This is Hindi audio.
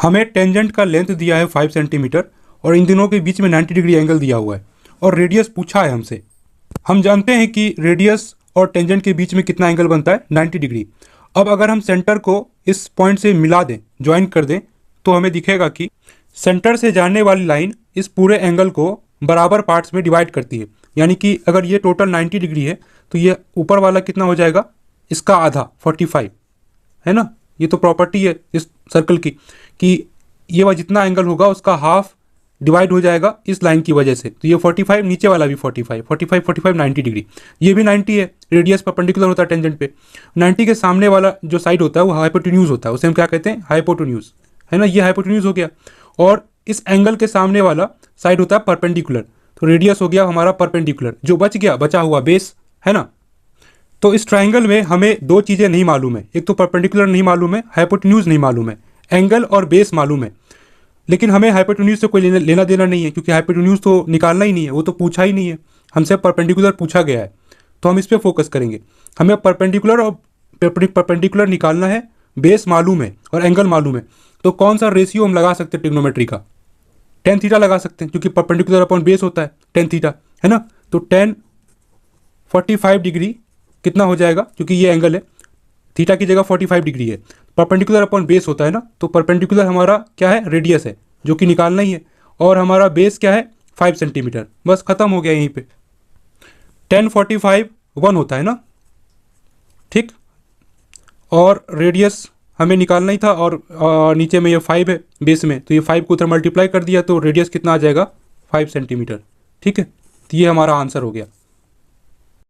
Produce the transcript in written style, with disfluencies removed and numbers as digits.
हमें टेंजेंट का लेंथ दिया है 5 सेंटीमीटर और इन दोनों के बीच में 90 डिग्री एंगल दिया हुआ है और रेडियस पूछा है हमसे। हम जानते हैं कि रेडियस और टेंजेंट के बीच में कितना एंगल बनता है, 90 डिग्री। अब अगर हम सेंटर को इस पॉइंट से मिला दें, ज्वाइन कर दें, तो हमें दिखेगा कि सेंटर से जाने वाली लाइन इस पूरे एंगल को बराबर पार्ट्स में डिवाइड करती है। यानी कि अगर ये टोटल 90 डिग्री है तो ये ऊपर वाला कितना हो जाएगा, इसका आधा 45 है ना। ये तो प्रॉपर्टी है इस सर्कल की कि ये वह जितना एंगल होगा उसका हाफ डिवाइड हो जाएगा इस लाइन की वजह से। तो ये 45, नीचे वाला भी 45, 45, 45, 90 डिग्री, ये भी 90 है। रेडियस परपेंडिकुलर होता है टेंजेंट पे। 90 के सामने वाला जो साइड होता है वो हाइपोटेन्यूज होता है, उसे हम क्या कहते हैं, हाइपोटेन्यूज, है ना। ये हाइपोटेन्यूज हो गया और इस एंगल के सामने वाला साइड होता है परपेंडिकुलर। तो रेडियस हो गया हमारा परपेंडिकुलर, जो बच गया बचा हुआ बेस, है ना। तो इस ट्राइंगल में हमें दो चीज़ें नहीं मालूम है, एक तो परपेंडिकुलर नहीं मालूम है, हाइपोटेन्यूज नहीं मालूम है, एंगल और बेस मालूम है। लेकिन हमें हाइपोटेन्यूज से कोई लेना देना नहीं है, क्योंकि हाइपोटेन्यूज तो निकालना ही नहीं है, वो तो पूछा ही नहीं है हमसे, परपेंडिकुलर पूछा गया है। तो हम इस पर फोकस करेंगे। हमें परपेंडिकुलर और परपेंडिकुलर निकालना है, बेस मालूम है और एंगल मालूम है। तो कौन सा रेशियो हम लगा सकते हैं ट्रिग्नोमेट्री का, टेन थीटा लगा सकते हैं, क्योंकि परपेंडिकुलर अपॉन बेस होता है टेन थीटा, है ना। तो टेन 45 डिग्री कितना हो जाएगा, क्योंकि ये एंगल है, थीटा की जगह 45 डिग्री है, परपेंडिकुलर अपॉन बेस होता है ना। तो परपेंडिकुलर हमारा क्या है, रेडियस है, जो कि निकालना ही है, और हमारा बेस क्या है, 5 सेंटीमीटर। बस खत्म हो गया यहीं पे। 10 45 1 होता है ना, ठीक। और रेडियस हमें निकालना ही था, और नीचे में ये 5 है बेस में, तो ये 5 को उधर मल्टीप्लाई कर दिया तो रेडियस कितना आ जाएगा, 5 सेंटीमीटर, ठीक है। तो ये हमारा आंसर हो गया।